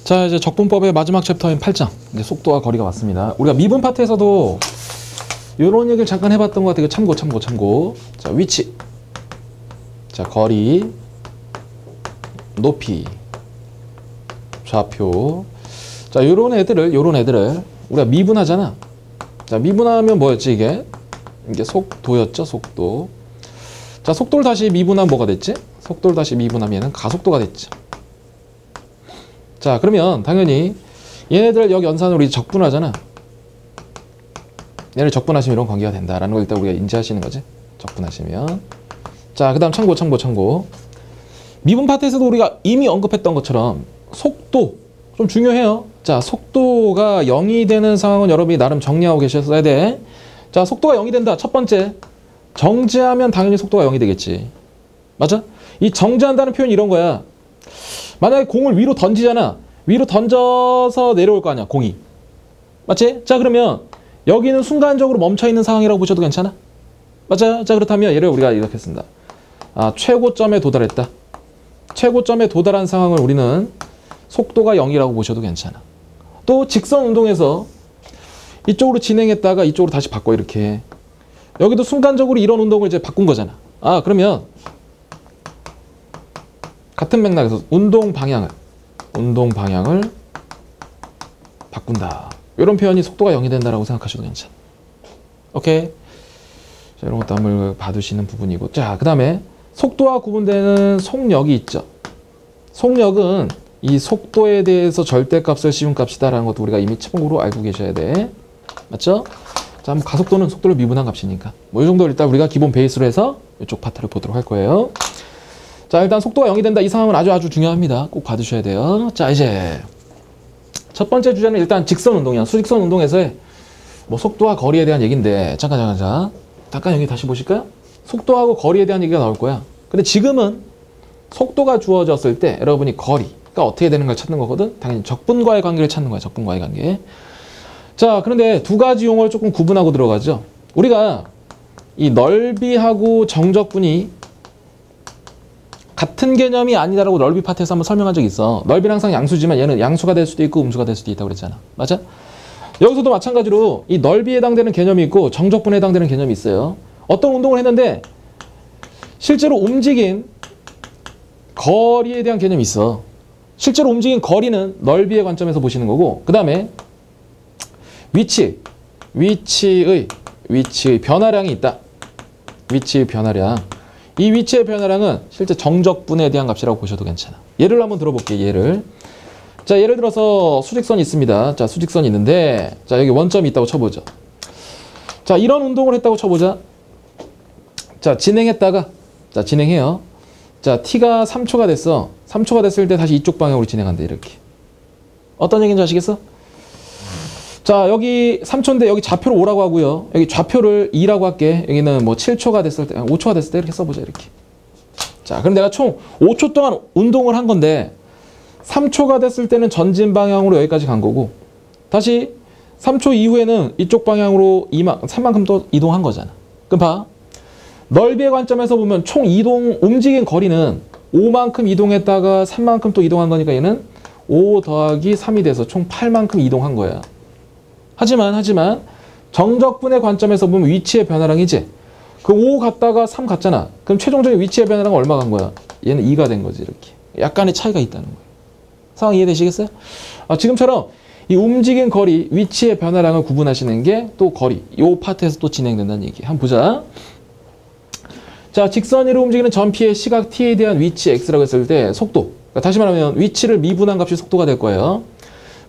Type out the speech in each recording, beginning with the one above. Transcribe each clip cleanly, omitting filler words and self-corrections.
자, 이제 적분법의 마지막 챕터인 8장. 이제 속도와 거리가 왔습니다. 우리가 미분 파트에서도 이런 얘기를 잠깐 해봤던 것 같아요. 참고. 자, 위치. 자, 거리. 높이. 좌표. 자, 요런 애들을 우리가 미분하잖아. 자, 미분하면 뭐였지, 이게? 이게 속도였죠, 속도. 자, 속도를 다시 미분하면 뭐가 됐지? 속도를 다시 미분하면 가속도가 됐죠. 자, 그러면 당연히 얘네들 여기 연산으로 우리 적분하잖아. 얘를 적분하시면 이런 관계가 된다라는 걸 일단 우리가 인지하시는 거지. 적분하시면. 자, 그 다음 참고. 미분 파트에서도 우리가 이미 언급했던 것처럼 속도 좀 중요해요. 자, 속도가 0이 되는 상황은 여러분이 나름 정리하고 계셨어야 돼. 자, 속도가 0이 된다. 첫 번째, 정지하면 당연히 속도가 0이 되겠지. 맞아? 이 정지한다는 표현이 이런 거야. 만약에 공을 위로 던지잖아. 위로 던져서 내려올 거 아니야, 공이. 맞지? 자, 그러면 여기는 순간적으로 멈춰있는 상황이라고 보셔도 괜찮아? 맞아요? 자, 그렇다면 얘를 우리가 이렇게 쓴다. 아, 최고점에 도달했다. 최고점에 도달한 상황을 우리는 속도가 0이라고 보셔도 괜찮아. 또 직선 운동에서 이쪽으로 진행했다가 이쪽으로 다시 바꿔, 이렇게. 여기도 순간적으로 이런 운동을 이제 바꾼 거잖아. 아, 그러면 같은 맥락에서 운동 방향을 바꾼다. 이런 표현이 속도가 0이 된다라고 생각하셔도 괜찮아. 오케이? 자, 이런 것도 한번 봐두시는 부분이고. 자, 그 다음에 속도와 구분되는 속력이 있죠. 속력은 이 속도에 대해서 절대값을 씌운 값이다라는 것도 우리가 이미 참고로 알고 계셔야 돼. 맞죠? 자, 한번 가속도는 속도를 미분한 값이니까. 뭐 이 정도 일단 우리가 기본 베이스로 해서 이쪽 파트를 보도록 할 거예요. 자, 일단 속도가 0이 된다. 이 상황은 아주 중요합니다. 꼭 봐두셔야 돼요. 자, 이제 첫 번째 주제는 일단 직선 운동이야. 수직선 운동에서의 뭐 속도와 거리에 대한 얘기인데, 잠깐 여기 다시 보실까요? 속도하고 거리에 대한 얘기가 나올 거야. 근데 지금은 속도가 주어졌을 때 여러분이 거리가 어떻게 되는 걸 찾는 거거든. 당연히 적분과의 관계를 찾는 거야. 적분과의 관계. 자, 그런데 두 가지 용어를 조금 구분하고 들어가죠. 우리가 이 넓이하고 정적분이 같은 개념이 아니다라고 넓이 파트에서 한번 설명한 적이 있어. 넓이는 항상 양수지만 얘는 양수가 될 수도 있고 음수가 될 수도 있다고 그랬잖아. 맞아? 여기서도 마찬가지로 이 넓이에 해당되는 개념이 있고 정적분에 해당되는 개념이 있어요. 어떤 운동을 했는데 실제로 움직인 거리에 대한 개념이 있어. 실제로 움직인 거리는 넓이의 관점에서 보시는 거고, 그 다음에 위치의 변화량이 있다. 위치의 변화량. 이 위치의 변화량은 실제 정적분에 대한 값이라고 보셔도 괜찮아. 예를 한번 들어볼게요. 예를. 자, 예를 들어서 수직선이 있습니다. 자, 수직선이 있는데, 자, 여기 원점이 있다고 쳐보죠. 자, 이런 운동을 했다고 쳐보자. 자, 진행해요. 자, t가 3초가 됐어. 3초가 됐을 때 다시 이쪽 방향으로 진행한대, 이렇게. 어떤 얘기인지 아시겠어? 자, 여기 3초인데 여기 좌표를 5라고 하고요. 여기 좌표를 2라고 할게. 여기는 뭐 7초가 됐을 때, 5초가 됐을 때 이렇게 써보자, 이렇게. 자, 그럼 내가 총 5초 동안 운동을 한 건데 3초가 됐을 때는 전진 방향으로 여기까지 간 거고, 다시 3초 이후에는 이쪽 방향으로 3만큼 또 이동한 거잖아. 그럼 봐. 넓이의 관점에서 보면 총 움직인 거리는 5만큼 이동했다가 3만큼 또 이동한 거니까 얘는 5 더하기 3이 돼서 총 8만큼 이동한 거야. 하지만 정적분의 관점에서 보면 위치의 변화량이지. 그 5 갔다가 3 갔잖아. 그럼 최종적인 위치의 변화량은 얼마 간 거야? 얘는 2가 된 거지, 이렇게. 약간의 차이가 있다는 거예요. 상황 이해되시겠어요? 아, 지금처럼 이 움직인 거리, 위치의 변화량을 구분하시는 게 또 거리, 이 파트에서 또 진행된다는 얘기. 한번 보자. 자, 직선 위로 움직이는 전피의 시각 t에 대한 위치 x라고 했을 때 속도. 그러니까 다시 말하면 위치를 미분한 값이 속도가 될 거예요.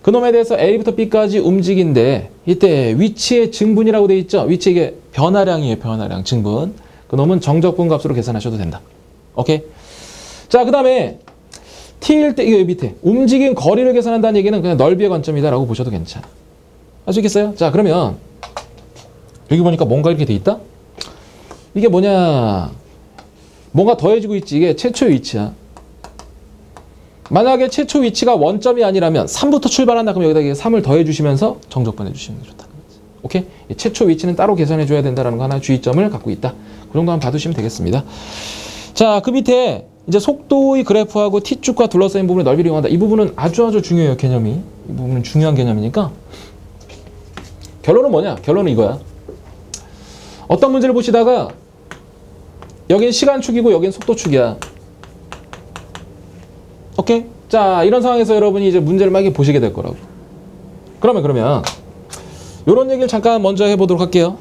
그놈에 대해서 A부터 B까지 움직인데 이때 위치의 증분이라고 돼 있죠? 위치 이게 변화량이에요. 변화량, 증분. 그놈은 정적분 값으로 계산하셔도 된다. 오케이? 자, 그 다음에 T일 때 이거 밑에 움직인 거리를 계산한다는 얘기는 그냥 넓이의 관점이다라고 보셔도 괜찮아. 아시겠어요? 자, 그러면 여기 보니까 뭔가 이렇게 돼 있다? 이게 뭐냐? 뭔가 더해지고 있지. 이게 최초의 위치야. 만약에 최초 위치가 원점이 아니라면 3부터 출발한다. 그럼 여기다 3을 더해주시면서 정적분 해주시면 좋다는 거지. 오케이? 최초 위치는 따로 계산해줘야 된다는 거 하나 주의점을 갖고 있다. 그 정도 한번 봐두시면 되겠습니다. 자, 그 밑에 이제 속도의 그래프하고 t축과 둘러싸인 부분의 넓이를 이용한다. 이 부분은 아주 중요해요, 개념이. 이 부분은 중요한 개념이니까. 결론은 뭐냐? 결론은 이거야. 어떤 문제를 보시다가 여긴 시간축이고 여긴 속도축이야. 오케이? 자, 이런 상황에서 여러분이 이제 문제를 막 보시게 될 거라고. 그러면 이런 얘기를 잠깐 먼저 해보도록 할게요.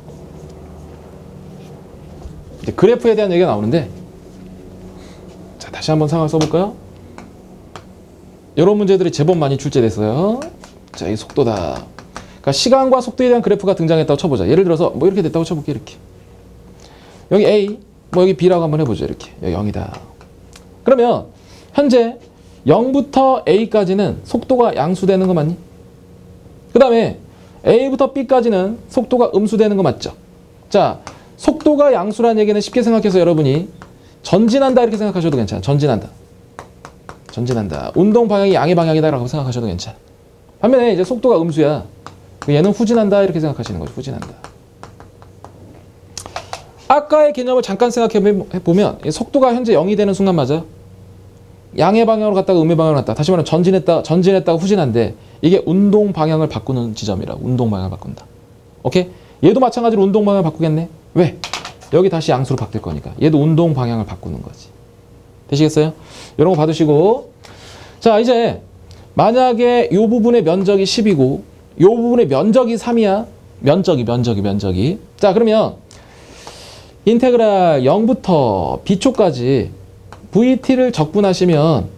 이제 그래프에 대한 얘기가 나오는데, 자, 다시 한번 상황을 써볼까요? 이런 문제들이 제법 많이 출제됐어요. 자, 이 속도다. 그러니까 시간과 속도에 대한 그래프가 등장했다고 쳐보자. 예를 들어서 뭐 이렇게 됐다고 쳐볼게. 이렇게 여기 A, 뭐 여기 B라고 한번 해보죠. 이렇게 여기 0이다. 그러면 현재 0부터 A까지는 속도가 양수되는 거 맞니? 그 다음에 A부터 B까지는 속도가 음수되는 거 맞죠? 자, 속도가 양수라는 얘기는 쉽게 생각해서 여러분이 전진한다 이렇게 생각하셔도 괜찮아. 전진한다. 운동 방향이 양의 방향이다 라고 생각하셔도 괜찮아. 반면에 이제 속도가 음수야. 얘는 후진한다 이렇게 생각하시는 거죠. 후진한다. 아까의 개념을 잠깐 생각해보면 속도가 현재 0이 되는 순간 맞아요? 양의 방향으로 갔다가 음의 방향으로 갔다. 다시 말하면 전진했다가 후진한데 이게 운동 방향을 바꾸는 지점이라고. 운동 방향을 바꾼다. 오케이? 얘도 마찬가지로 운동 방향을 바꾸겠네. 왜? 여기 다시 양수로 바뀔 거니까. 얘도 운동 방향을 바꾸는 거지. 되시겠어요? 이런 거 받으시고. 자, 이제 만약에 이 부분의 면적이 10이고 이 부분의 면적이 3이야. 면적이. 자, 그러면 인테그랄 0부터 b초까지 VT를 적분하시면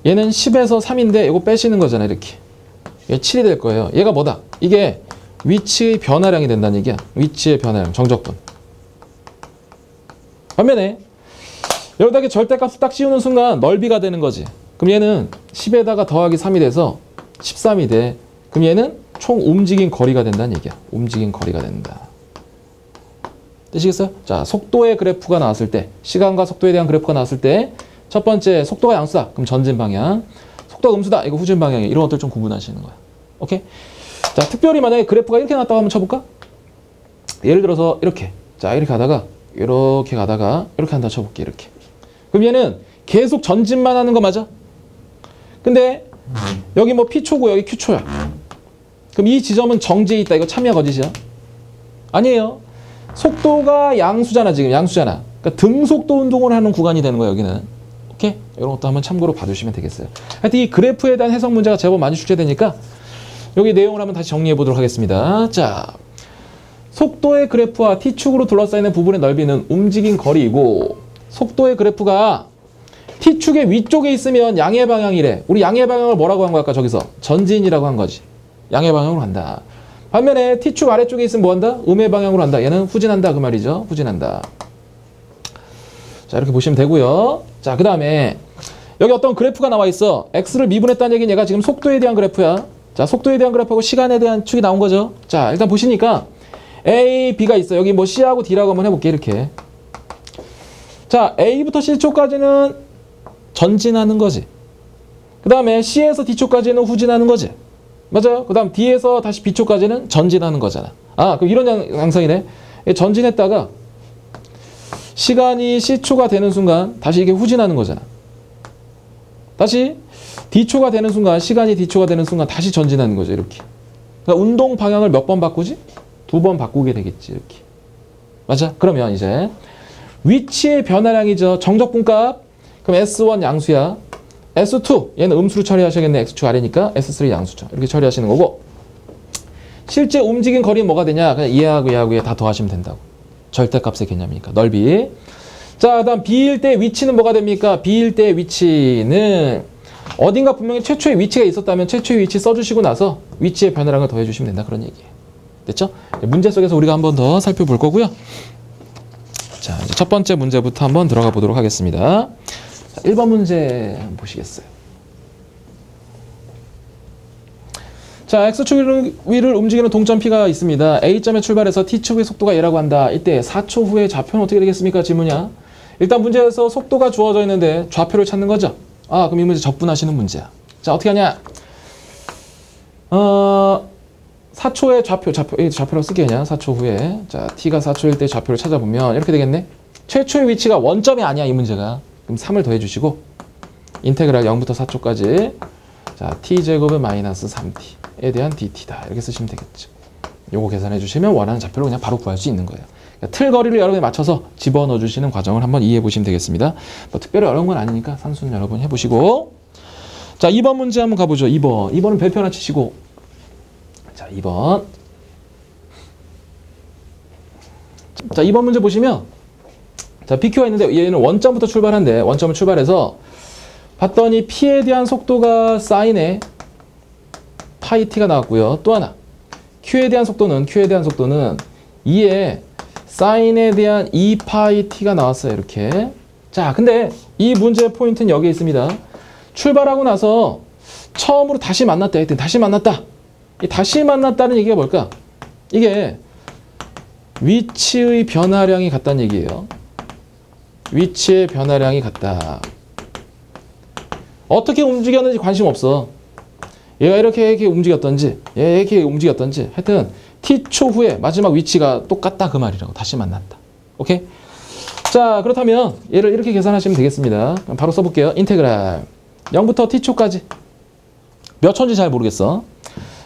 얘는 10에서 3인데 이거 빼시는 거잖아. 이렇게. 얘 7이 될 거예요. 얘가 뭐다? 이게 위치의 변화량이 된다는 얘기야. 위치의 변화량, 정적분. 반면에 여기다가 절대값을 딱 씌우는 순간 넓이가 되는 거지. 그럼 얘는 10에다가 더하기 3이 돼서 13이 돼. 그럼 얘는 총 움직인 거리가 된다는 얘기야. 움직인 거리가 된다. 되시겠어요? 자, 속도의 그래프가 나왔을 때, 시간과 속도에 대한 그래프가 나왔을 때, 첫 번째 속도가 양수다. 그럼 전진 방향. 속도가 음수다. 이거 후진 방향이. 이런 것들 좀 구분하시는 거야. 오케이? 자, 특별히 만약에 그래프가 이렇게 나왔다고 한번 쳐볼까? 예를 들어서 이렇게. 자, 이렇게 가다가 이렇게 한다 쳐볼게. 이렇게. 그럼 얘는 계속 전진만 하는 거 맞아? 근데 여기 뭐 P초고 여기 Q초야. 그럼 이 지점은 정지에 있다. 이거 참이야 거짓이야? 아니에요. 속도가 양수잖아. 지금 양수잖아. 그러니까 등속도 운동을 하는 구간이 되는 거야. 여기는. 오케이? 이런 것도 한번 참고로 봐주시면 되겠어요. 하여튼 이 그래프에 대한 해석 문제가 제법 많이 출제되니까 여기 내용을 한번 다시 정리해 보도록 하겠습니다. 자, 속도의 그래프와 T축으로 둘러싸이는 부분의 넓이는 움직인 거리이고 속도의 그래프가 T축의 위쪽에 있으면 양의 방향이래. 우리 양의 방향을 뭐라고 한 거야? 아까 저기서 전진이라고 한 거지. 양의 방향으로 간다. 반면에 T축 아래쪽에 있으면 뭐 한다? 음의 방향으로 한다. 얘는 후진한다 그 말이죠. 후진한다. 자, 이렇게 보시면 되고요. 자, 그 다음에 여기 어떤 그래프가 나와 있어. X를 미분했다는 얘기는 얘가 지금 속도에 대한 그래프야. 자, 속도에 대한 그래프하고 시간에 대한 축이 나온 거죠. 자, 일단 보시니까 A, B가 있어. 여기 뭐 C하고 D라고 한번 해볼게. 이렇게. 자, A부터 C초까지는 전진하는 거지. 그 다음에 C에서 D초까지는 후진하는 거지. 맞아요? 그 다음 D에서 다시 B초까지는 전진하는 거잖아. 아, 그럼 이런 양상이네. 전진했다가 시간이 C초가 되는 순간 다시 이게 후진하는 거잖아. 다시 D초가 되는 순간, 시간이 D초가 되는 순간 다시 전진하는 거죠. 이렇게. 그러니까 운동 방향을 몇 번 바꾸지? 2번 바꾸게 되겠지. 이렇게. 맞아? 그러면 이제 위치의 변화량이죠. 정적분값. 그럼 S1 양수야. S2 얘는 음수로 처리하셔야겠네. X축 아래니까 S3 양수죠. 이렇게 처리하시는 거고 실제 움직인 거리는 뭐가 되냐? 그냥 얘하고 얘 다 더하시면 된다고. 절대값의 개념이니까. 넓이. 자, 그다음 B일 때 위치는 뭐가 됩니까? B일 때 위치는 어딘가 분명히 최초의 위치가 있었다면 최초의 위치 써주시고 나서 위치의 변화량을 더해주시면 된다. 그런 얘기예요. 됐죠? 문제 속에서 우리가 한 번 더 살펴볼 거고요. 자, 이제 첫 번째 문제부터 한번 들어가 보도록 하겠습니다. 자, 1번 문제 한번 보시겠어요? 자, X축 위를 움직이는 동점 P가 있습니다. A점에 출발해서 T축의 속도가 얘라고 한다. 이때 4초 후에 좌표는 어떻게 되겠습니까? 질문이야. 일단 문제에서 속도가 주어져 있는데 좌표를 찾는 거죠. 아, 그럼 이 문제 적분하시는 문제야. 자, 어떻게 하냐? 4초의 좌표라고 쓰게 그냥 4초 후에. 자, T가 4초일 때 좌표를 찾아보면 이렇게 되겠네. 최초의 위치가 원점이 아니야, 이 문제가. 그럼 3을 더해주시고 인테그랄 0부터 4초까지 자 t제곱은 마이너스 3t에 대한 dt다. 이렇게 쓰시면 되겠죠. 요거 계산해 주시면 원하는 좌표를 그냥 바로 구할 수 있는 거예요. 그러니까 틀 거리를 여러분이 맞춰서 집어넣어 주시는 과정을 한번 이해해 보시면 되겠습니다. 뭐 특별히 어려운 건 아니니까 산수는 여러분 해보시고 자 2번 문제 한번 가보죠. 2번은 별표 하나 치시고 자 2번 자 2번 문제 보시면 자 PQ가 있는데 얘는 원점부터 출발한대. 원점을 출발해서 봤더니 P에 대한 속도가 사인에 파이 T가 나왔고요. 또 하나 Q에 대한 속도는 2에 사인에 대한 2파이 T가 나왔어요. 이렇게. 자, 근데 이 문제의 포인트는 여기에 있습니다. 출발하고 나서 처음으로 다시 만났다. 다시 만났다. 이 다시 만났다는 얘기가 뭘까? 이게 위치의 변화량이 같다는 얘기예요. 위치의 변화량이 같다. 어떻게 움직였는지 관심 없어. 얘가 이렇게 움직였던지 얘 이렇게 움직였던지 하여튼 t초 후에 마지막 위치가 똑같다 그 말이라고. 다시 만났다. 오케이? 자 그렇다면 얘를 이렇게 계산하시면 되겠습니다. 바로 써볼게요. 인테그랄 0부터 t초까지 몇 초인지 잘 모르겠어.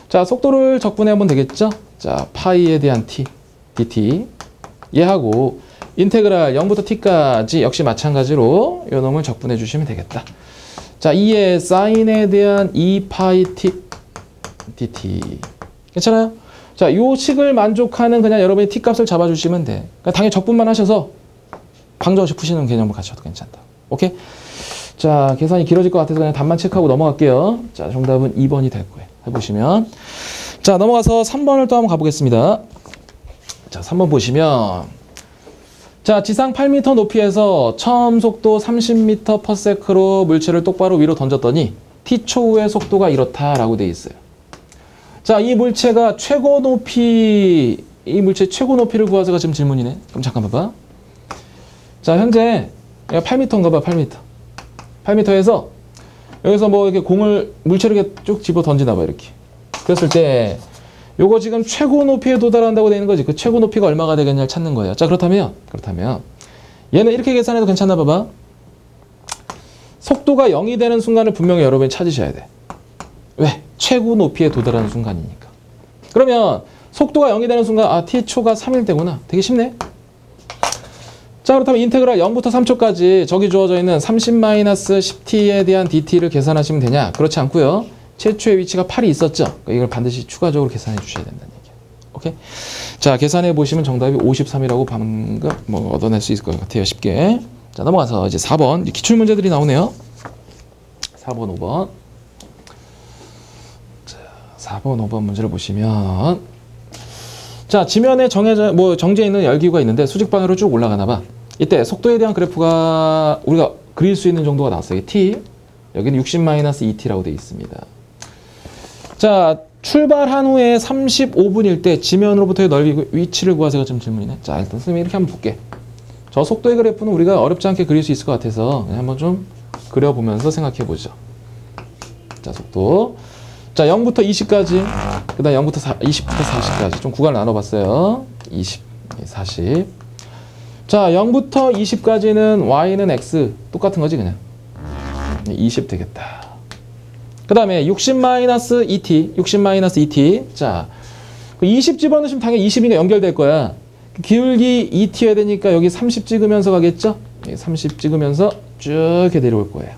자 속도를 적분해보면 되겠죠. 자 파이에 대한 t dt 얘하고 인테그랄 0부터 t까지 역시 마찬가지로 요 놈을 적분해 주시면 되겠다. 자 2의 사인에 대한 2파이 t dt 괜찮아요? 자 요 식을 만족하는 그냥 여러분이 t 값을 잡아주시면 돼. 그러니까 당연히 적분만 하셔서 방정 없이 푸시는 개념을 가셔도 괜찮다. 오케이? 자 계산이 길어질 것 같아서 그냥 답만 체크하고 넘어갈게요. 자 정답은 2번이 될 거예요. 해보시면 자 넘어가서 3번을 또 한번 가보겠습니다. 자 3번 보시면 자 지상 8m 높이에서 처음 속도 30m/s로 물체를 똑바로 위로 던졌더니 t초 후의 속도가 이렇다라고 돼 있어요. 자 이 물체가 최고 높이 이 물체 최고 높이를 구하세요가 지금 질문이네. 그럼 잠깐 봐봐. 자 현재 8m인가 봐. 8m에서 여기서 뭐 이렇게 물체를 이렇게 쭉 집어 던지나 봐 이렇게. 그랬을 때 요거 지금 최고 높이에 도달한다고 되는 거지. 그 최고 높이가 얼마가 되겠냐를 찾는 거예요. 자 그렇다면 얘는 이렇게 계산해도 괜찮나 봐봐. 속도가 0이 되는 순간을 분명히 여러분이 찾으셔야 돼. 왜? 최고 높이에 도달하는 순간이니까. 그러면 속도가 0이 되는 순간 t초가 3일 때구나. 되게 쉽네. 자 그렇다면 인테그랄 0부터 3초까지 저기 주어져 있는 30-10t에 대한 dt를 계산하시면 되냐? 그렇지 않고요. 최초의 위치가 8이 있었죠. 그러니까 이걸 반드시 추가적으로 계산해 주셔야 된다는 얘기예요. 오케이? 자 계산해 보시면 정답이 53이라고 방금 얻어낼 수 있을 것 같아요. 쉽게. 자 넘어가서 이제 4번 기출 문제들이 나오네요. 4번, 5번. 자 4번, 5번 문제를 보시면 자 지면에 정지해 있는 열기구가 있는데 수직 방향으로 쭉 올라가나 봐. 이때 속도에 대한 그래프가 우리가 그릴 수 있는 정도가 나왔어요. t 여기는 60-2t라고 되어 있습니다. 자 출발한 후에 35분일 때 지면으로부터의 넓이 위치를 구하세요가 좀 질문이네. 자 일단 선생님이 이렇게 한번 볼게. 저 속도의 그래프는 우리가 어렵지 않게 그릴 수 있을 것 같아서 그냥 한번 좀 그려보면서 생각해 보죠. 자 속도 자 0부터 20까지 그 다음 20부터 40까지 좀 구간을 나눠봤어요. 20, 40 자 0부터 20까지는 y는 x 똑같은 거지 그냥 20 되겠다. 그 다음에 60-2t 자 20 집어넣으시면 당연히 20이니까 연결될 거야. 기울기 2t여야 되니까 여기 30 찍으면서 가겠죠? 30 찍으면서 쭉 이렇게 내려올 거예요.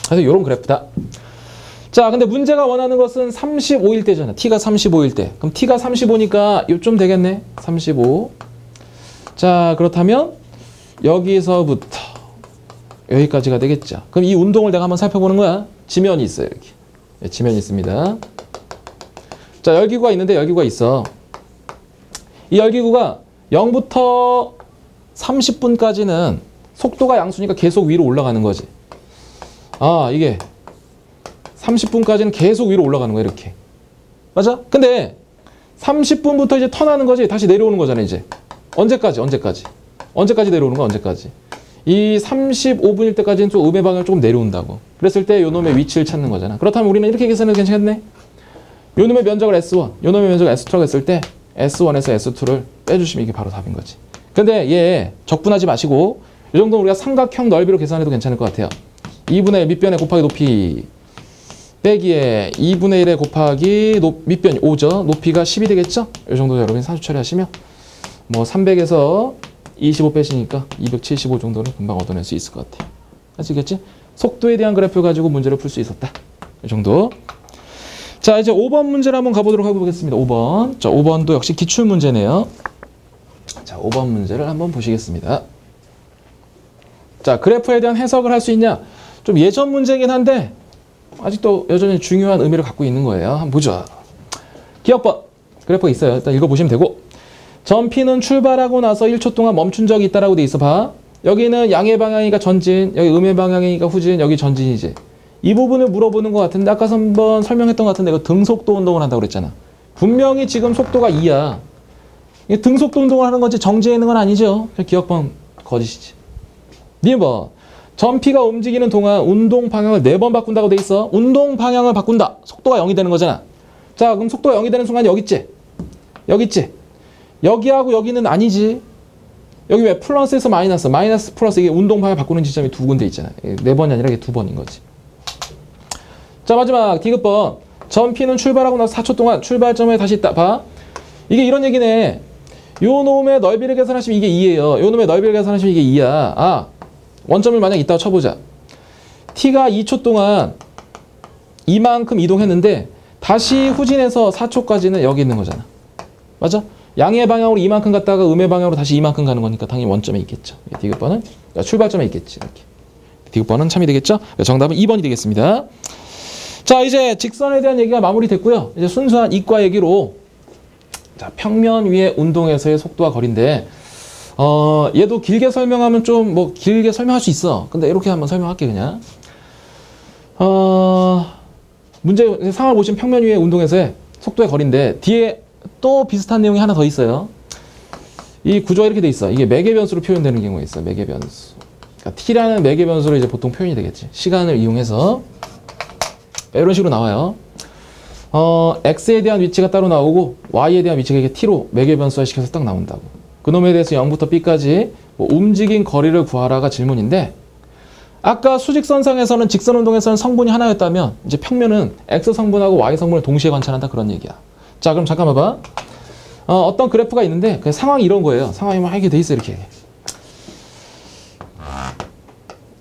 그래서 이런 그래프다. 자 근데 문제가 원하는 것은 35일 때잖아. t가 35일 때. 그럼 t가 35니까 요쯤 되겠네. 35. 자 그렇다면 여기서부터 여기까지가 되겠죠. 그럼 이 운동을 내가 한번 살펴보는 거야. 지면이 있어요. 이렇게. 지면이 있습니다. 자 열기구가 있는데 열기구가 있어. 이 열기구가 0부터 30분까지는 속도가 양수니까 계속 위로 올라가는 거지. 이게 30분까지는 계속 위로 올라가는 거야 이렇게. 맞아? 근데 30분부터 이제 턴하는 거지. 다시 내려오는 거잖아 이제. 언제까지 내려오는 거야 언제까지. 이 35분일 때까지는 좀 음의 방향을 조금 내려온다고. 그랬을 때 요 놈의 위치를 찾는 거잖아. 그렇다면 우리는 이렇게 계산해도 괜찮겠네. 요 놈의 면적을 S1, 요 놈의 면적을 S2라고 했을 때 S1에서 S2를 빼주시면 이게 바로 답인 거지. 그러니까 근데 얘 적분하지 마시고 이 정도는 우리가 삼각형 넓이로 계산해도 괜찮을 것 같아요. 2분의 1 밑변에 곱하기 높이 빼기에 2분의 1에 곱하기 밑변이 5죠. 높이가 10이 되겠죠? 이 정도 여러분이 산수 처리하시면 뭐 300에서 25 빼시니까 275 정도는 금방 얻어낼 수 있을 것 같아요. 아시겠지? 속도에 대한 그래프 가지고 문제를 풀 수 있었다. 이 정도. 자, 이제 5번 문제를 한번 가보도록 해보겠습니다. 5번. 자, 5번도 역시 기출문제네요. 자, 5번 문제를 한번 보시겠습니다. 자, 그래프에 대한 해석을 할 수 있냐? 좀 예전 문제이긴 한데 아직도 여전히 중요한 의미를 갖고 있는 거예요. 한번 보죠. 기억번. 그래프가 있어요. 일단 읽어보시면 되고. 점 P는 출발하고 나서 1초 동안 멈춘 적이 있다라고 돼 있어. 봐. 여기는 양의 방향이니까 전진, 여기 음의 방향이니까 후진, 여기 전진이지. 이 부분을 물어보는 것 같은데 아까 한번 설명했던 것 같은데 이거 등속도 운동을 한다고 그랬잖아. 분명히 지금 속도가 2야. 이게 등속도 운동을 하는 거지 정지해 있는 건 아니죠. 기억번 거짓이지. 2번. 점 P가 움직이는 동안 운동 방향을 4번 바꾼다고 돼 있어. 운동 방향을 바꾼다. 속도가 0이 되는 거잖아. 자, 그럼 속도가 0이 되는 순간 여기 있지? 여기 있지? 여기하고 여기는 아니지. 여기 왜 플러스에서 마이너스, 마이너스 플러스 이게 운동 방향 바꾸는 지점이 두 군데 있잖아. 4번이 아니라 이게 2번인 거지. 자, 마지막 디귿번. 점 P는 출발하고 나서 4초 동안 출발점에 다시 있다. 봐. 이게 이런 얘기네. 요 놈의 넓이를 계산하시면 이게 2예요. 요 놈의 넓이를 계산하시면 이게 2야. 아, 원점을 만약 있다고 쳐보자. T가 2초 동안 이만큼 이동했는데 다시 후진해서 4초까지는 여기 있는 거잖아. 맞아? 양의 방향으로 이만큼 갔다가 음의 방향으로 다시 이만큼 가는 거니까 당연히 원점에 있겠죠. 디귿번은 출발점에 있겠지. 이렇게. 디귿번은 참이 되겠죠? 정답은 2번이 되겠습니다. 자, 이제 직선에 대한 얘기가 마무리됐고요. 이제 순수한 이과 얘기로 자, 평면 위의 운동에서의 속도와 거리인데 얘도 길게 설명하면 좀 뭐 길게 설명할 수 있어. 근데 이렇게 한번 설명할게 그냥. 문제 상황을 보시면 평면 위의 운동에서의 속도의 거리인데 뒤에 또 비슷한 내용이 하나 더 있어요. 이 구조가 이렇게 돼 있어. 이게 매개 변수로 표현되는 경우가 있어. 매개 변수. 그러니까 t라는 매개 변수로 이제 보통 표현이 되겠지. 시간을 이용해서 이런 식으로 나와요. x에 대한 위치가 따로 나오고 y에 대한 위치가 이게 t로 매개 변수화 시켜서 딱 나온다고. 그놈에 대해서 0부터 b까지 뭐 움직인 거리를 구하라가 질문인데 아까 수직선상에서는 직선운동에서는 성분이 하나였다면 이제 평면은 x 성분하고 y 성분을 동시에 관찰한다 그런 얘기야. 자, 그럼 잠깐만 봐. 어떤 그래프가 있는데 그 상황이 이런 거예요. 상황이 막 이렇게 돼 있어 이렇게.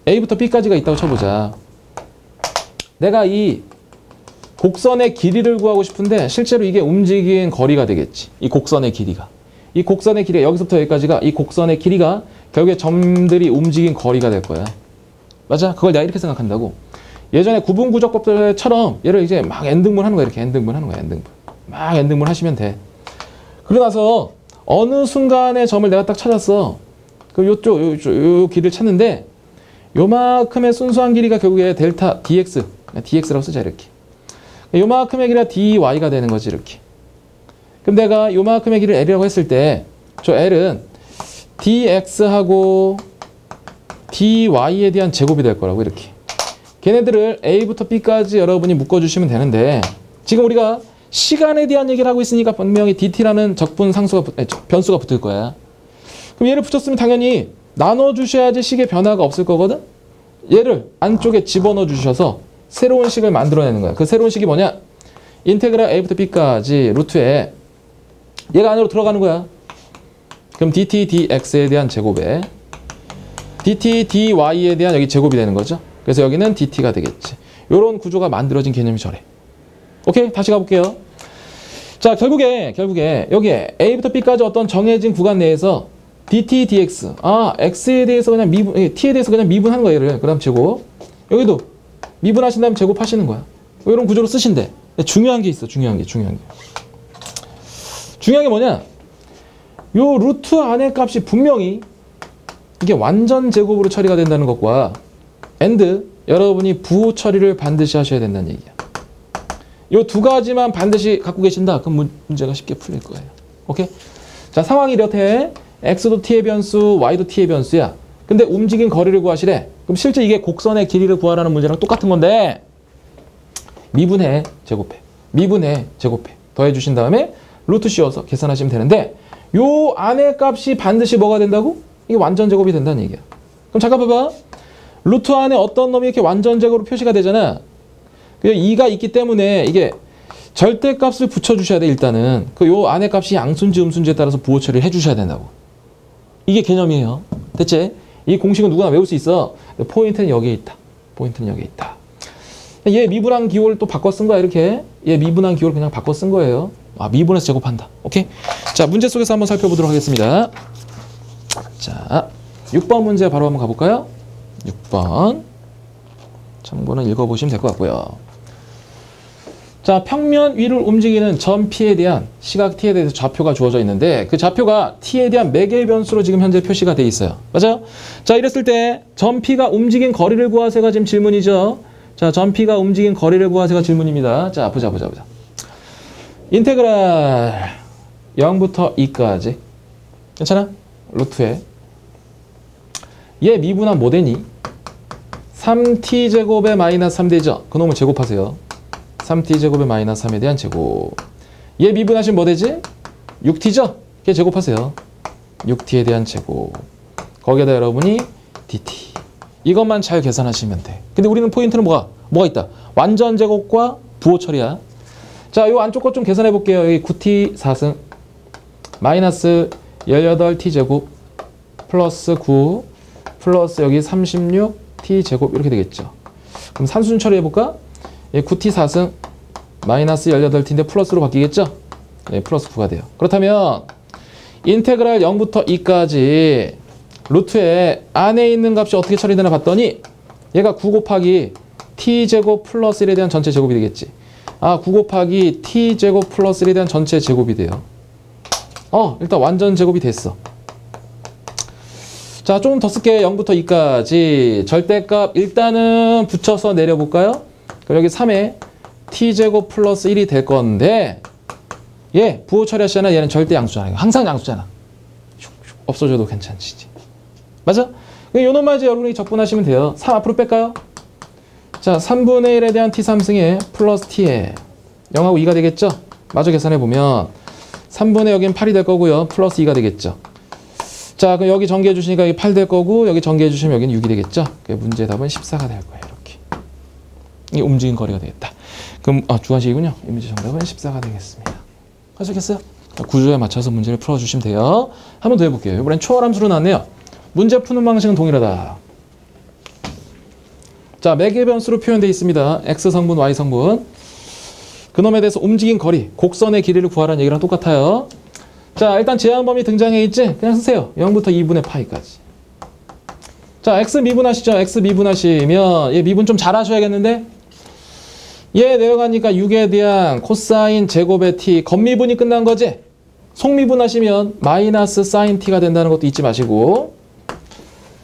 A부터 B까지가 있다고 쳐보자. 내가 이 곡선의 길이를 구하고 싶은데 실제로 이게 움직인 거리가 되겠지. 이 곡선의 길이가. 이 곡선의 길이가 여기서부터 여기까지가 이 곡선의 길이가 결국에 점들이 움직인 거리가 될 거야. 맞아? 그걸 내가 이렇게 생각한다고. 예전에 구분구조법들처럼 얘를 이제 막 n등분 하는 거야. 이렇게 n등분 하는 거야. n등분. 막 n등분 하시면 돼. 그러고 나서 어느 순간에 점을 내가 딱 찾았어. 그럼 요 길을 찾는데 요만큼의 순수한 길이가 결국에 델타 dx, dx라고 쓰자 이렇게. 요만큼의 길이가 dy가 되는 거지 이렇게. 그럼 내가 요만큼의 길을 l이라고 했을 때 저 l은 dx하고 dy에 대한 제곱이 될 거라고 이렇게. 걔네들을 a부터 b까지 여러분이 묶어주시면 되는데 지금 우리가 시간에 대한 얘기를 하고 있으니까 분명히 dt라는 적분 상수가 변수가 붙을 거야. 그럼 얘를 붙였으면 당연히 나눠주셔야지 식의 변화가 없을 거거든. 얘를 안쪽에 집어넣어 주셔서 새로운 식을 만들어내는 거야. 그 새로운 식이 뭐냐? 인테그랄 a부터 b까지 루트에 얘가 안으로 들어가는 거야. 그럼 dt dx에 대한 제곱에 dt dy에 대한 여기 제곱이 되는 거죠. 그래서 여기는 dt가 되겠지. 이런 구조가 만들어진 개념이 저래. 오케이? 다시 가볼게요. 자, 결국에 여기에 a부터 b까지 어떤 정해진 구간 내에서 dt dx x에 대해서 그냥 t에 대해서 그냥 미분하는 거예요. 얘를. 그다음 제곱. 여기도 미분하신 다음에 제곱하시는 거야. 이런 구조로 쓰신대. 중요한 게 있어. 중요한 게 뭐냐? 요 루트 안의 값이 분명히 이게 완전 제곱으로 처리가 된다는 것과 and 여러분이 부호 처리를 반드시 하셔야 된다는 얘기야. 요 두 가지만 반드시 갖고 계신다. 그럼 문제가 쉽게 풀릴 거예요. 오케이? 자, 상황이 이렇대. x도 t의 변수, y도 t의 변수야. 근데 움직인 거리를 구하시래. 그럼 실제 이게 곡선의 길이를 구하라는 문제랑 똑같은 건데 미분해, 제곱해. 미분해, 제곱해. 더해 주신 다음에 루트 씌워서 계산하시면 되는데 요 안에 값이 반드시 뭐가 된다고? 이게 완전 제곱이 된다는 얘기야. 그럼 잠깐 봐봐. 루트 안에 어떤 놈이 이렇게 완전 제곱으로 표시가 되잖아. 2가 있기 때문에 이게 절대값을 붙여주셔야 돼. 일단은 요 안에 값이 양수인지 음수인지에 따라서 부호 처리를 해주셔야 된다고. 이게 개념이에요. 됐지? 이 공식은 누구나 외울 수 있어. 포인트는 여기에 있다. 포인트는 여기에 있다. 얘 미분한 기호를 또 바꿔 쓴 거야. 이렇게 얘 미분한 기호를 그냥 바꿔 쓴 거예요. 미분해서 제곱한다. 오케이? 자, 문제 속에서 한번 살펴보도록 하겠습니다. 자, 6번 문제 바로 한번 가볼까요? 6번 참고는 읽어보시면 될 것 같고요. 자, 평면 위를 움직이는 점 P에 대한 시각 T에 대해서 좌표가 주어져 있는데 그 좌표가 T에 대한 매개 변수로 지금 현재 표시가 돼 있어요. 맞아요? 자, 이랬을 때 점 P가 움직인 거리를 구하세요가 지금 질문이죠. 자, 점 P가 움직인 거리를 구하세요가 질문입니다. 자, 보자. 인테그랄 0부터 2까지 괜찮아? 루트에 얘 미분한 뭐 되니? 3t제곱에 마이너스 3 되죠? 그놈을 제곱하세요. 3t제곱에 마이너스 3에 대한 제곱. 얘 미분하시면 뭐 되지? 6t죠? 걔 제곱하세요. 6t에 대한 제곱. 거기에다 여러분이 dt. 이것만 잘 계산하시면 돼. 근데 우리는 포인트는 뭐가 있다? 완전 제곱과 부호 처리야. 자, 요 안쪽 것 좀 계산해 볼게요. 여기 9t 4승 마이너스 18t제곱 플러스 9 플러스 여기 36t제곱 이렇게 되겠죠. 그럼 산수준 처리해 볼까? 9t 4승 마이너스 18t인데 플러스로 바뀌겠죠? 네, 플러스 9가 돼요. 그렇다면 인테그랄 0부터 2까지 루트에 안에 있는 값이 어떻게 처리되나 봤더니 얘가 9 곱하기 t제곱 플러스 1에 대한 전체 제곱이 되겠지. 9 곱하기 t제곱 플러스 1에 대한 전체 제곱이 돼요. 일단 완전 제곱이 됐어. 자, 조금 더 쓸게. 0부터 2까지 절대값 일단은 붙여서 내려볼까요? 그럼 여기 3에 t제곱 플러스 1이 될 건데 얘 부호 처리하시잖아. 얘는 절대 양수잖아. 항상 양수잖아. 없어져도 괜찮지. 맞아? 요 놈만 이제 여러분이 적분하시면 돼요. 3 앞으로 뺄까요? 자, 3분의 1에 대한 t3승에 플러스 t에 0하고 2가 되겠죠? 마저 계산해보면 3분의 여긴 8이 될 거고요. 플러스 2가 되겠죠. 자, 그럼 여기 전개해 주시니까 여기 8 될 거고 여기 전개해 주시면 여기는 6이 되겠죠? 문제의 답은 14가 될 거예요. 이렇게. 이게 움직인 거리가 되겠다. 그럼 주관식이군요. 이 문제 정답은 14가 되겠습니다. 하셨겠어요? 구조에 맞춰서 문제를 풀어주시면 돼요. 한 번 더 해볼게요. 이번엔 초월함수로 나왔네요. 문제 푸는 방식은 동일하다. 자, 매개 변수로 표현되어 있습니다. X성분, Y성분. 그놈에 대해서 움직인 거리, 곡선의 길이를 구하라는 얘기랑 똑같아요. 자, 일단 제한범위 등장해 있지? 그냥 쓰세요. 0부터 2분의 파이까지. 자, X 미분하시죠? X 미분하시면 얘 미분 좀 잘 하셔야겠는데? 얘 내려가니까 6에 대한 코사인 제곱의 t, 겉미분이 끝난 거지? 속미분하시면 마이너스 사인 t가 된다는 것도 잊지 마시고.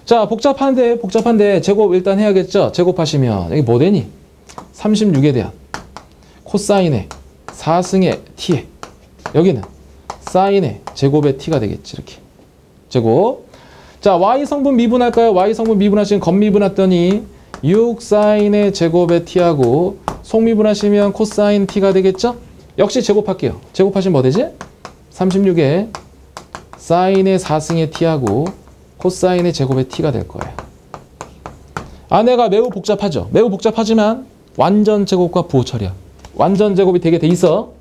자, 복잡한데 제곱 일단 해야겠죠? 제곱하시면 여기 뭐 되니? 36에 대한 코사인의 4승의 t에 여기는 사인의 제곱의 t가 되겠지. 이렇게 제곱. 자, y성분 미분할까요? y성분 미분하시면 겉미분했더니 6 사인의 제곱의 t하고 속미분하시면 코사인 t가 되겠죠? 역시 제곱할게요. 제곱하시면 뭐 되지? 36에 사인의 4승의 t하고 코사인의 제곱의 t가 될 거예요. 안에가 매우 복잡하죠. 매우 복잡하지만 완전 제곱과 부호 처리야. 완전 제곱이 되게 돼 있어.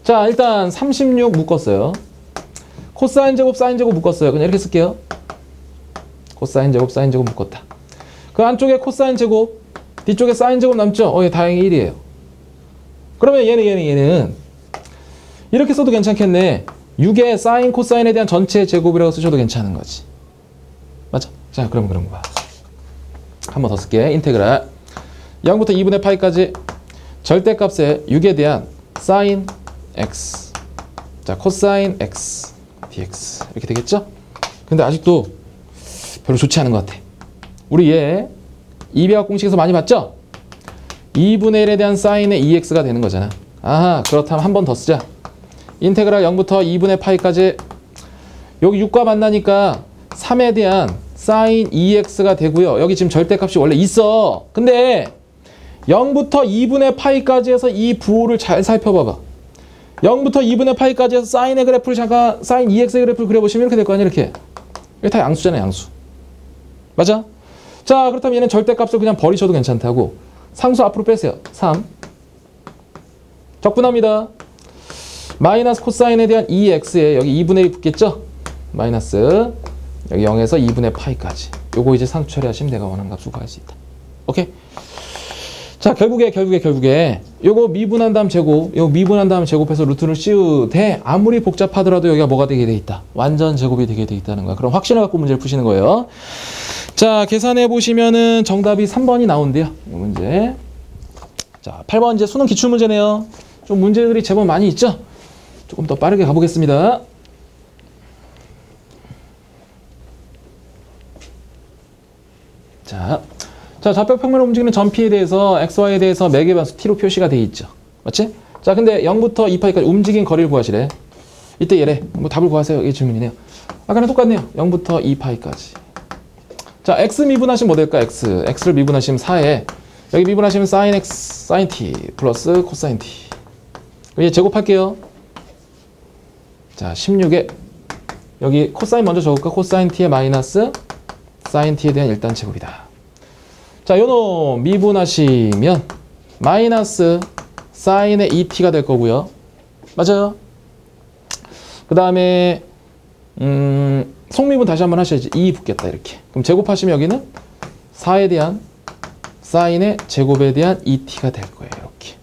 자, 일단 36 묶었어요. 코사인 제곱, 사인 제곱 묶었어요. 그냥 이렇게 쓸게요. 코사인 제곱, 사인 제곱 묶었다. 그 안쪽에 코사인 제곱, 뒤쪽에 사인 제곱 남죠? 얘 다행히 1이에요. 그러면 얘는 이렇게 써도 괜찮겠네. 6의 사인, 코사인에 대한 전체 제곱이라고 쓰셔도 괜찮은 거지. 맞죠? 자, 그럼 봐. 한 번 더 쓸게. 인테그랄 0부터 2분의 파이까지 절대값에 6에 대한 사인 x, 자, 코사인 x dx 이렇게 되겠죠? 근데 아직도 별로 좋지 않은 것 같아. 우리 얘 이배학 공식에서 많이 봤죠? 2분의 1에 대한 사인의 2x가 되는 거잖아. 그렇다면 한 번 더 쓰자. 인테그랄 0부터 2분의 파이까지 여기 6과 만나니까 3에 대한 사인 2x가 되고요. 여기 지금 절대값이 원래 있어. 근데 0부터 2분의 파이까지 해서 이 부호를 잘 살펴봐봐. 0부터 2분의 파이까지 해서 사인의 그래프를 잠깐 사인 2x의 그래프를 그려보시면 이렇게 될 거 아니야. 이렇게. 이게 다 양수잖아. 양수. 맞아? 자, 그렇다면 얘는 절대값을 그냥 버리셔도 괜찮다고. 상수 앞으로 빼세요. 3. 적분합니다. 마이너스 코사인에 대한 2x에 여기 2분의 1 붙겠죠? 마이너스 여기 0에서 2분의 파이까지. 요거 이제 상수 처리하시면 내가 원하는 값을 구할 수 있다. 오케이? 자, 결국에 요거 미분한 다음 제곱, 요거 미분한 다음 제곱해서 루트를 씌우되 아무리 복잡하더라도 여기가 뭐가 되게 돼 있다. 완전 제곱이 되게 돼 있다는 거야. 그럼 확신을 갖고 문제를 푸시는 거예요. 자, 계산해 보시면은 정답이 3번이 나온대요. 이 문제. 자, 8번 이제 수능 기출 문제네요. 좀 문제들이 제법 많이 있죠? 조금 더 빠르게 가보겠습니다. 자, 좌표 평면을 움직이는 점피에 대해서 xy에 대해서 매개 변수 t로 표시가 돼 있죠. 맞지? 자, 근데 0부터 2파이까지 움직인 거리를 구하시래. 이때 얘래. 뭐 답을 구하세요. 이게 질문이네요. 아까랑 똑같네요. 0부터 2파이까지. 자, x 미분하시면 뭐 될까? x를 미분하시면 4에 여기 미분하시면 sin x, sin t 플러스 코사인 t. 이제 제곱할게요. 자, 16에 여기 코사인 먼저 적을까? 코사인 t의 마이너스 sin t에 대한 일단 제곱이다. 자, 요놈 미분하시면 마이너스 사인의 2t가 될 거고요. 맞아요? 그 다음에 속미분 다시 한번 하셔야지. 2 붙겠다 이렇게. 그럼 제곱하시면 여기는 4에 대한 사인의 제곱에 대한 2t가 될 거예요. 이렇게.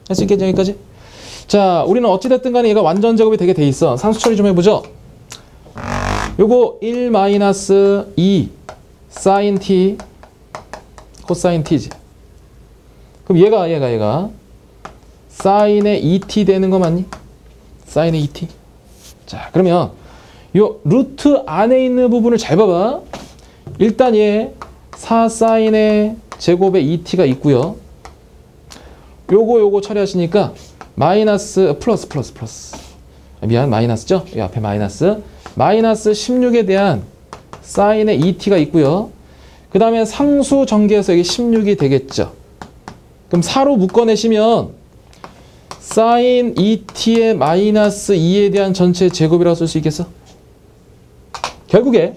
할 수 있겠죠? 여기까지? 자, 우리는 어찌됐든 간에 얘가 완전 제곱이 되게 돼 있어. 상수 처리 좀 해보죠. 요거 1 마이너스 2 사인 t 코사인 t지. 그럼 얘가 사인의 2t 되는 거 맞니? 사인의 2t. 자, 그러면 요 루트 안에 있는 부분을 잘 봐봐. 일단 얘 4 사인의 제곱에 2t가 있고요. 요거 처리하시니까 마이너스 플러스. 미안, 마이너스죠? 이 앞에 마이너스 16에 대한 사인의 2t가 있고요. 그 다음에 상수 전개해서 여기 16이 되겠죠. 그럼 4로 묶어내시면 sin 2t의 마이너스 2에 대한 전체 제곱이라고 쓸 수 있겠어? 결국에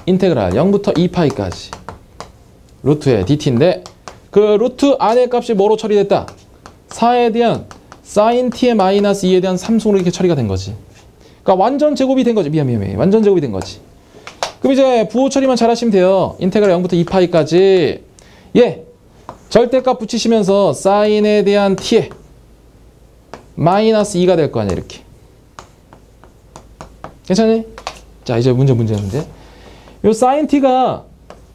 인테그랄 0부터 2파이까지 루트의 dt인데 그 루트 안의 값이 뭐로 처리됐다? 4에 대한 sin t의 마이너스 2에 대한 3승으로 이렇게 처리가 된 거지. 그러니까 완전 제곱이 된 거지. 미안. 완전 제곱이 된 거지. 그럼 이제 부호 처리만 잘 하시면 돼요. 인테그랄 0부터 2파이까지. 예. 절대값 붙이시면서 사인에 대한 t에 마이너스 2가 될 거 아니야. 이렇게. 괜찮니? 자, 이제 문제. 요 사인 t가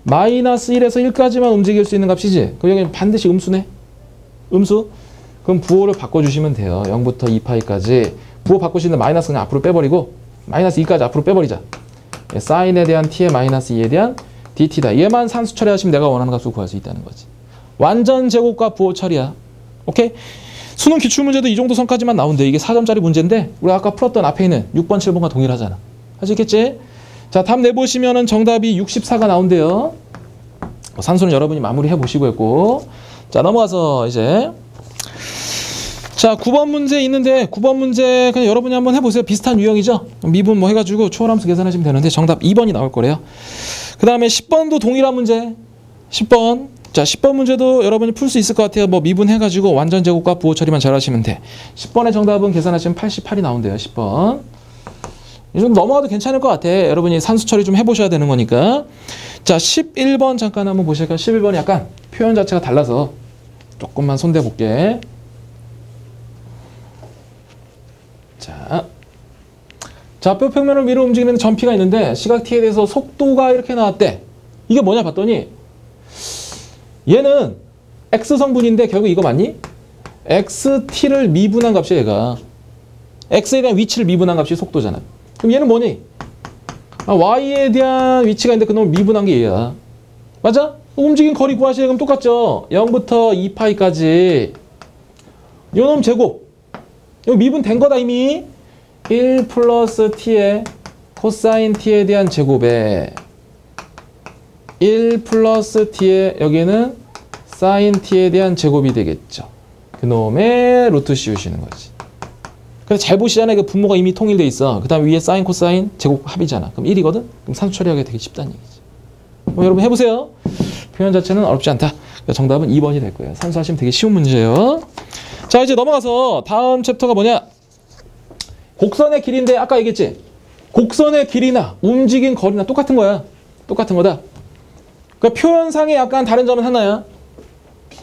마이너스 1에서 1까지만 움직일 수 있는 값이지. 그럼 여기 반드시 음수네. 음수. 그럼 부호를 바꿔주시면 돼요. 0부터 2파이까지. 부호 바꾸시는데 마이너스 그냥 앞으로 빼버리고 마이너스 2까지 앞으로 빼버리자. 사인에 대한 t의 마이너스 2에 대한 dt다. 얘만 상수 처리하시면 내가 원하는 값을 구할 수 있다는 거지. 완전 제곱과 부호 처리야. 오케이? 수능 기출문제도 이 정도 선까지만 나온대. 이게 4점짜리 문제인데 우리 아까 풀었던 앞에 있는 6번, 7번과 동일하잖아. 할 수 있겠지? 자, 답 내보시면은 정답이 64가 나온대요. 산수는 여러분이 마무리해 보시고 했고. 자, 넘어가서 이제 자, 9번 문제 있는데 9번 문제 그냥 여러분이 한번 해보세요. 비슷한 유형이죠. 미분 뭐 해가지고 초월함수 계산하시면 되는데 정답 2번이 나올 거래요. 그 다음에 10번도 동일한 문제. 10번. 자, 10번 문제도 여러분이 풀 수 있을 것 같아요. 뭐 미분 해가지고 완전 제곱과 부호 처리만 잘 하시면 돼. 10번의 정답은 계산하시면 88이 나온대요. 10번. 좀 넘어가도 괜찮을 것 같아. 여러분이 산수 처리 좀 해보셔야 되는 거니까. 자, 11번 잠깐 한번 보실까요? 11번이 약간 표현 자체가 달라서 조금만 손대 볼게. 자, 좌표 평면을 위로 움직이는 점피가 있는데 시각 t에 대해서 속도가 이렇게 나왔대. 이게 뭐냐 봤더니 얘는 x 성분인데 결국 이거 맞니? xt를 미분한 값이야 얘가. x에 대한 위치를 미분한 값이 속도잖아. 그럼 얘는 뭐니? y에 대한 위치가 있는데 그놈을 미분한 게 얘야. 맞아? 움직인 거리 구하시는 건 똑같죠? 0부터 2파이까지 요놈 제곱. 이거 미분된 거다 이미. 1 플러스 t의 코사인 t에 대한 제곱에 1 플러스 t의 여기는 사인 t에 대한 제곱이 되겠죠. 그놈의 루트 씌우시는 거지. 근데 잘 보시잖아요. 그 분모가 이미 통일돼 있어. 그 다음 위에 사인, 코사인, 제곱 합이잖아. 그럼 1이거든? 그럼 산수 처리하기 되게 쉽다는 얘기지. 여러분 해보세요. 표현 자체는 어렵지 않다. 정답은 2번이 될 거예요. 산수하시면 되게 쉬운 문제예요. 자, 이제 넘어가서 다음 챕터가 뭐냐? 곡선의 길이인데 아까 얘기했지? 곡선의 길이나 움직인 거리나 똑같은 거야. 똑같은 거다. 그러니까 표현상에 약간 다른 점은 하나야.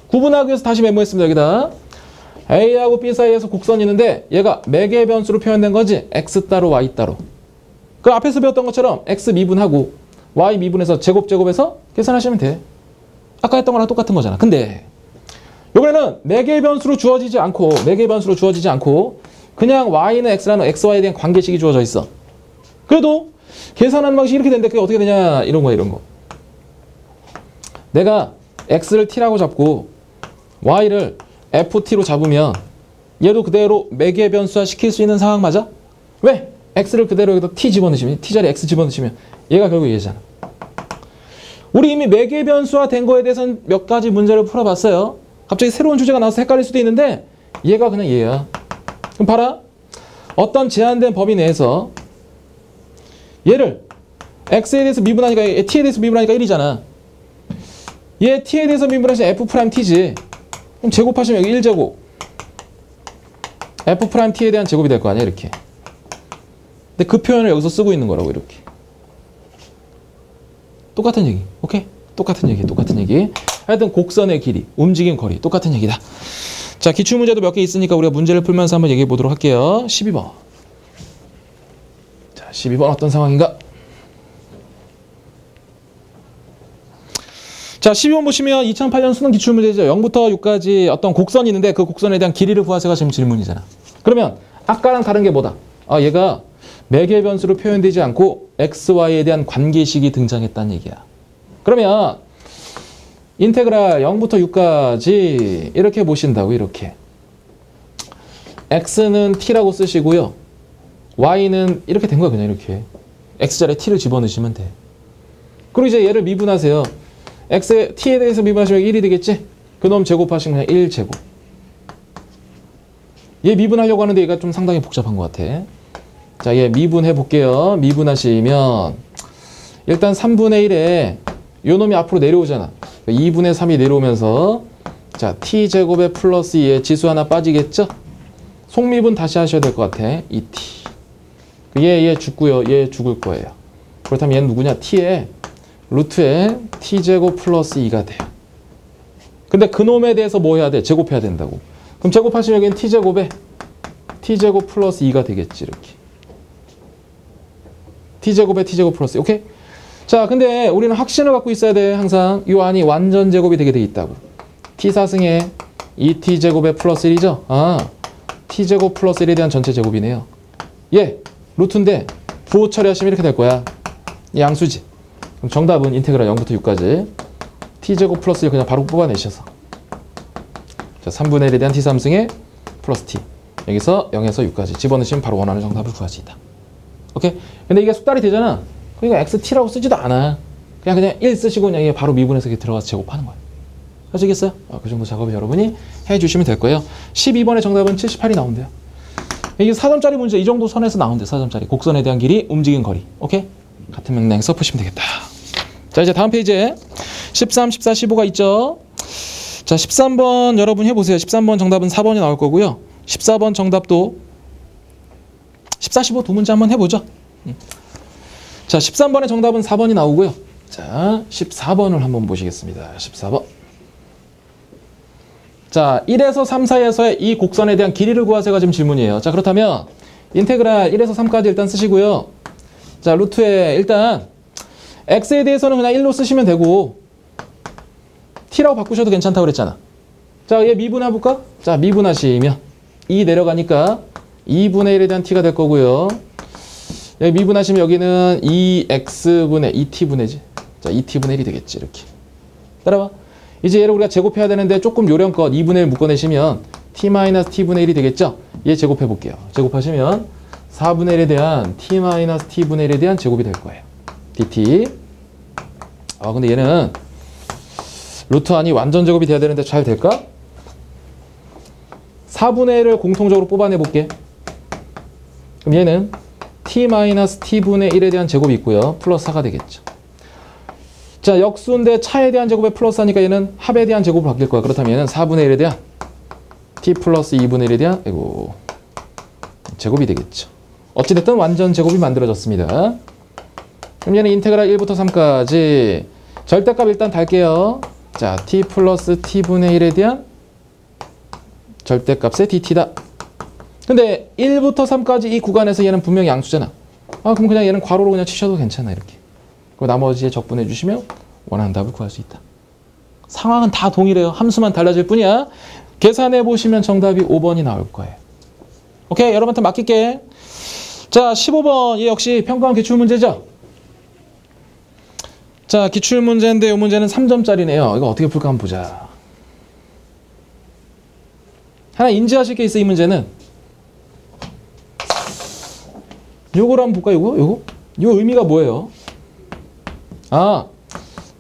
구분하기 위해서 다시 메모했습니다. 여기다. A하고 B 사이에서 곡선이 있는데 얘가 매개 변수로 표현된 거지. X 따로 Y 따로. 그 앞에서 배웠던 것처럼 X 미분하고 Y 미분해서 제곱해서 계산하시면 돼. 아까 했던 거랑 똑같은 거잖아. 근데 이번에는 매개 변수로 주어지지 않고 그냥 Y는 X라는 XY에 대한 관계식이 주어져 있어. 그래도 계산하는 방식이 이렇게 되는데 그게 어떻게 되냐 이런 거야. 이런 거. 내가 X를 T라고 잡고 Y를 FT로 잡으면 얘도 그대로 매개 변수화 시킬 수 있는 상황 맞아? 왜? X를 그대로 여기다 T 집어넣으시면 T 자리에 X 집어넣으시면 얘가 결국 얘잖아. 우리 이미 매개 변수화 된 거에 대해서는 몇 가지 문제를 풀어봤어요. 갑자기 새로운 주제가 나와서 헷갈릴 수도 있는데 얘가 그냥 얘야. 그럼 봐라. 어떤 제한된 범위 내에서 얘를 X에 대해서 미분하니까 T에 대해서 미분하니까 1이잖아. 얘 T에 대해서 미분하시면 F'T지. 그럼 제곱하시면 여기 1제곱. F'T에 대한 제곱이 될 거 아니야 이렇게. 근데 그 표현을 여기서 쓰고 있는 거라고 이렇게. 똑같은 얘기. 오케이? 똑같은 얘기. 하여튼 곡선의 길이, 움직임 거리 똑같은 얘기다. 자, 기출문제도 몇 개 있으니까 우리가 문제를 풀면서 한번 얘기해 보도록 할게요. 12번. 자, 12번 어떤 상황인가? 자, 12번 보시면 2008년 수능 기출문제죠. 0부터 6까지 어떤 곡선이 있는데 그 곡선에 대한 길이를 구하세요가 지금 질문이잖아. 그러면 아까랑 다른 게 뭐다? 얘가 매개 변수로 표현되지 않고 XY에 대한 관계식이 등장했다는 얘기야. 그러면 인테그랄 0부터 6까지 이렇게 보신다고 이렇게. X는 T라고 쓰시고요. Y는 이렇게 된 거야 그냥 이렇게. X자리에 T를 집어넣으시면 돼. 그리고 이제 얘를 미분하세요. T에 대해서 미분하시면 1이 되겠지? 그놈 제곱하시면 그냥 1제곱. 얘 미분하려고 하는데 얘가 좀 상당히 복잡한 것 같아. 자, 얘 미분해 볼게요. 미분하시면 일단 3분의 1에 요 놈이 앞으로 내려오잖아. 2분의 3이 내려오면서 자, t제곱에 플러스 2에 지수 하나 빠지겠죠? 속미분 다시 하셔야 될 것 같아. 2t. 얘 죽고요. 얘 죽을 거예요. 그렇다면 얘는 누구냐? t에 루트에 t제곱 플러스 2가 돼요. 근데 그놈에 대해서 뭐 해야 돼? 제곱해야 된다고. 그럼 제곱하시면 여기는 t제곱에 t제곱 플러스 2가 되겠지. 이렇게. t제곱에 t제곱 플러스 2. 오케이? 자, 근데 우리는 확신을 갖고 있어야 돼. 항상 이 안이 완전 제곱이 되게 돼 있다고. t4승에 2t제곱에 플러스 1이죠? t제곱 플러스 1에 대한 전체 제곱이네요. 루트인데 부호 처리하시면 이렇게 될 거야. 양수지. 그럼 정답은 인테그랄 0부터 6까지 t제곱 플러스 1 그냥 바로 뽑아내셔서 자, 3분의 1에 대한 t3승에 플러스 t 여기서 0에서 6까지 집어넣으시면 바로 원하는 정답을 구할 수 있다. 오케이? 근데 이게 숙달이 되잖아. 그러니까 xt라고 쓰지도 않아. 그냥 1 쓰시고 그냥 바로 미분해서 이렇게 들어가서 제곱하는 거야. 아시겠어요? 그 정도 작업을 여러분이 해주시면 될 거예요. 12번의 정답은 78이 나온대요. 이게 4점짜리 문제 이 정도 선에서 나온대. 4점짜리. 곡선에 대한 길이, 움직임 거리. 오케이? 같은 맥락에서 푸시면 되겠다. 자, 이제 다음 페이지에 13, 14, 15가 있죠. 자, 13번 여러분 해보세요. 13번 정답은 4번이 나올 거고요. 14번 정답도 14, 15 두 문제 한번 해보죠. 자, 13번의 정답은 4번이 나오고요. 자, 14번을 한번 보시겠습니다. 14번. 자, 1에서 3 사이에서의 이 곡선에 대한 길이를 구하세요가 지금 질문이에요. 자, 그렇다면 인테그랄 1에서 3까지 일단 쓰시고요. 자, 루트에 일단 x에 대해서는 그냥 1로 쓰시면 되고 t라고 바꾸셔도 괜찮다고 그랬잖아. 자, 얘 미분해볼까? 자, 미분하시면 2 내려가니까 2분의 1에 대한 t가 될 거고요. 여기 미분하시면 여기는 2x분의 2t분의지. 자, 2t분의 1이 되겠지. 이렇게. 따라와. 이제 얘를 우리가 제곱해야 되는데 조금 요령껏 2분의 1 묶어내시면 t-t분의 1이 되겠죠? 얘 제곱해 볼게요. 제곱하시면 4분의 1에 대한 t-t분의 1에 대한 제곱이 될 거예요. dt. 근데 얘는 루트 안이 완전 제곱이 돼야 되는데 잘 될까? 4분의 1을 공통적으로 뽑아내 볼게. 그럼 얘는 t-t분의 1에 대한 제곱이 있고요. 플러스 4가 되겠죠. 자, 역수인데 차에 대한 제곱에 플러스 하니까 얘는 합에 대한 제곱으로 바뀔 거야. 그렇다면 얘는 4분의 1에 대한 t 플러스 2분의 1에 대한 제곱이 되겠죠. 어찌됐든 완전 제곱이 만들어졌습니다. 그럼 얘는 인테그랄 1부터 3까지 절대값 일단 달게요. 자, t 플러스 t분의 1에 대한 절대값의 dt다. 근데 1부터 3까지 이 구간에서 얘는 분명히 양수잖아. 그럼 그냥 얘는 괄호로 그냥 치셔도 괜찮아. 이렇게. 그리고 나머지에 적분해 주시면 원하는 답을 구할 수 있다. 상황은 다 동일해요. 함수만 달라질 뿐이야. 계산해 보시면 정답이 5번이 나올 거예요. 오케이, 여러분한테 맡길게. 자, 15번 얘 역시 평가원 기출문제죠. 자, 기출문제인데 이 문제는 3점짜리네요. 이거 어떻게 풀까 한번 보자. 하나 인지하실 게 있어. 이 문제는 요거를 한번 볼까요? 요거 의미가 뭐예요?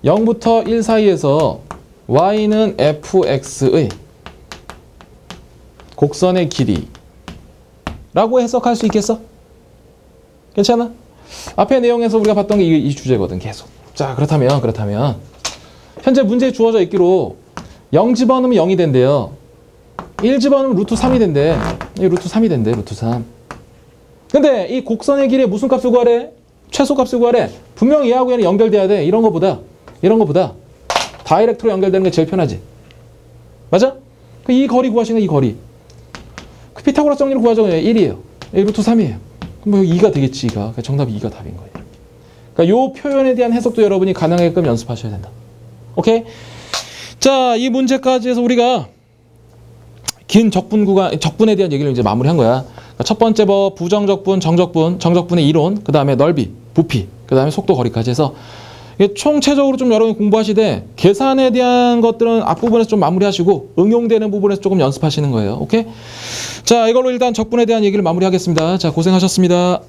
0부터 1 사이에서 y는 fx의 곡선의 길이 라고 해석할 수 있겠어? 괜찮아? 앞에 내용에서 우리가 봤던 게 이 주제거든. 계속. 자, 그렇다면 현재 문제에 주어져 있기로 0 집어넣으면 0이 된대요. 1 집어넣으면 루트 3이 된대. 루트 3이 된대. 루트 3. 근데 이 곡선의 길이에 무슨 값을 구하래? 최소값을 구하래. 분명히 얘하고 얘는 연결돼야 돼. 이런 거보다 다이렉트로 연결되는 게 제일 편하지. 맞아? 이 거리 구하시는 이 거리. 그 피타고라스 정리를 구하죠. 1이에요. 루트 3이에요. 그럼 여기 2가 되겠지. 2가. 그러니까 정답이 2가 답인 거예요. 그러니까 요 표현에 대한 해석도 여러분이 가능하게끔 연습하셔야 된다. 오케이? 자, 이 문제까지 해서 우리가 긴 적분에 대한 얘기를 이제 마무리한 거야. 그러니까 첫 번째 부정적분, 정적분의 이론, 그 다음에 넓이, 부피, 그 다음에 속도, 거리까지 해서 이게 총체적으로 좀 여러분이 공부하시되 계산에 대한 것들은 앞부분에서 좀 마무리하시고 응용되는 부분에서 조금 연습하시는 거예요. 오케이? 자, 이걸로 일단 적분에 대한 얘기를 마무리하겠습니다. 자, 고생하셨습니다.